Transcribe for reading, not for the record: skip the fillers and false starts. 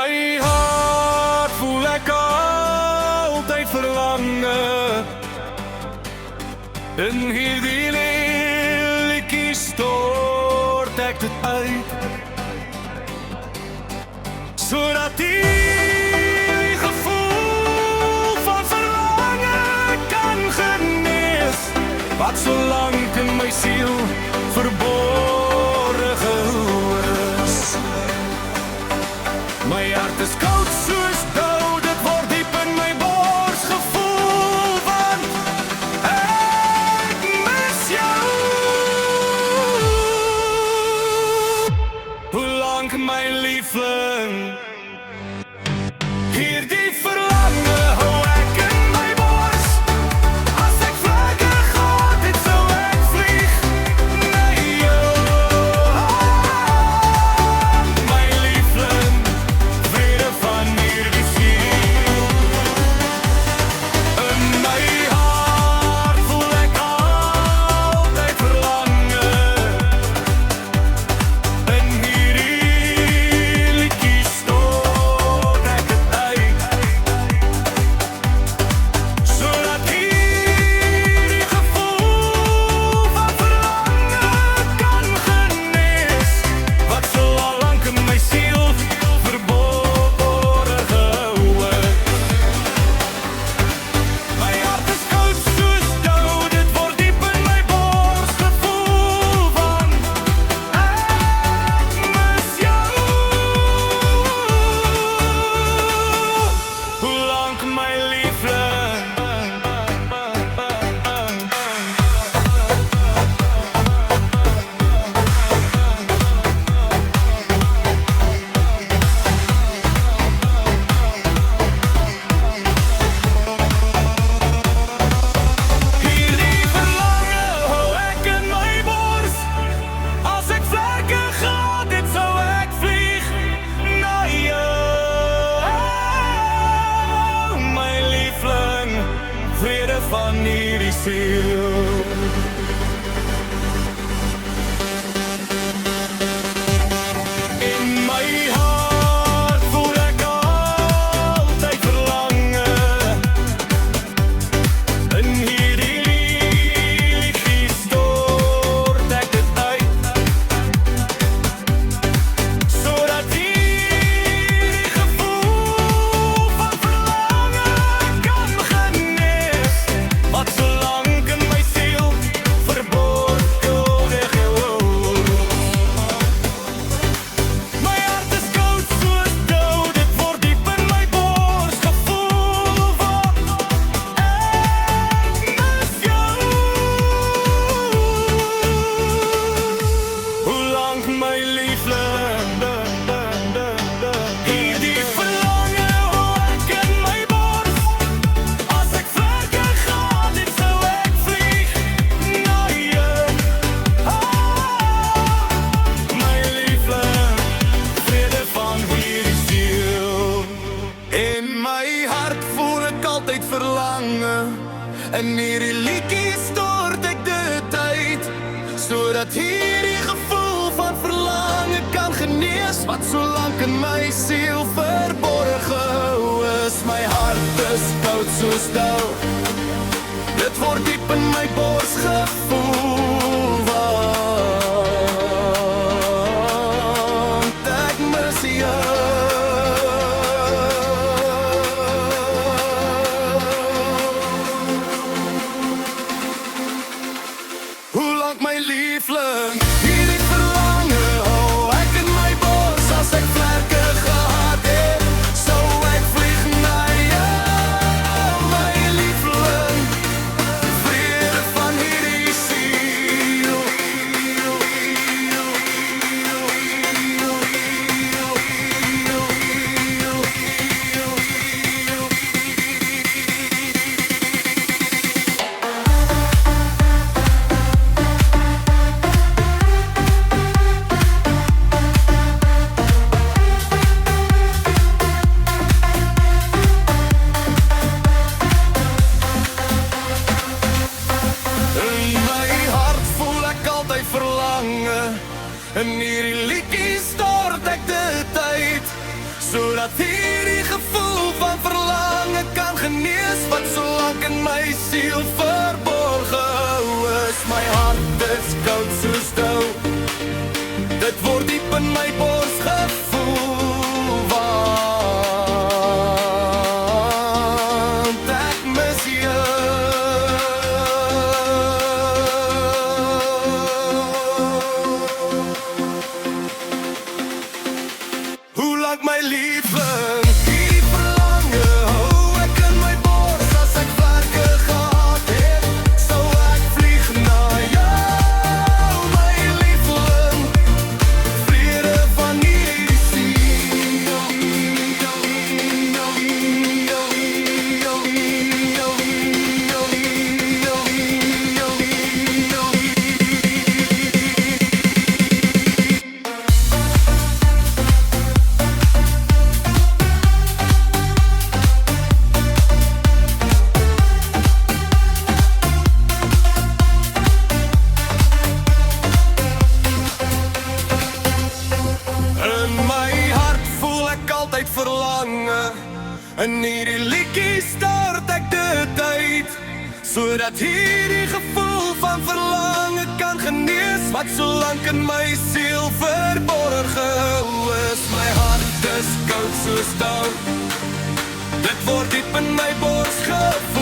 my hart voel ek altyd verlange. In hierdie liedjie stort ek dit uit, sodat die gevoel van verlange kan genees, wat so lank in my siel verborge gehou is. My hart is koud soos dood, dit word diep in my bors gevoel, want ek mis jou. Hoe lank my liefling, hierdie verlange hou ek in my bors. As ek vlerke gehad het, sou ek vlieg na jou. My liefling, vrede van hierdie siel. In my hart voel ek altyd verlange. In hierdie liedjie stort ek dit uit, sodat hierdie gevoel van verlange kan genees, wat so al lank in my siel verborge gehou het. My hart is koud soos dood, dit word diep in my bors gevoel, want ek mis jou. Hoe lank my liefling, hierdie verlange hou ek in my bors. As ek vlerke gehad het, sou ek vlieg na jou. My liefling, vrede van hierdie siel. In my hart voel ek altyd verlange. In hierdie liedjie stort ek dit uit, sodat hierdie gevoel van verlange kan genees, wat so lank in my siel verborge gehou. My hart is koud soos dood, dit word diep in my bors gevoel, want ek mis jou. Hoe lank my liefling, hierdie verlange hou ek in my bors. As ek vlerke gehad het, sou ek vlieg na jou. My liefling, vrede van hierdie siel. In my hart voel ek altyd verlange. In hierdie liedjie stort ek dit uit, sodat hierdie gevoel van verlange kan genees, wat so lank in my siel verborge gehou is. My hart is koud soos dood, dit word diep in my bors gevoel, want ek mis jou. Hoe lank my liefling, hierdie verlange hou ek in my bors. As ek vlerke gehad het, sou ek vlieg na jou. My liefling, vrede van hierdie siel. sodat hierdie gevoel van verlange kan genees, wat so lank in my siel verborge hou is. My hart is koud soos dou, dit word diep in my bors gevoel, want ek mis jou. Hoe lank my liefling, die verlange hou ek in my bors. As ek werke gehad het, sou ek vlieg na jou, my liefling, vrede van hierdie siel. In my hart voel ek altyd verlange, in hierdie liedjie start ek dit uit, sodat hierdie gevoel van verlange kan genees, wat so lank in my siel verborge is. My hart is koud soos dou, dit word diep in my bors gevoel.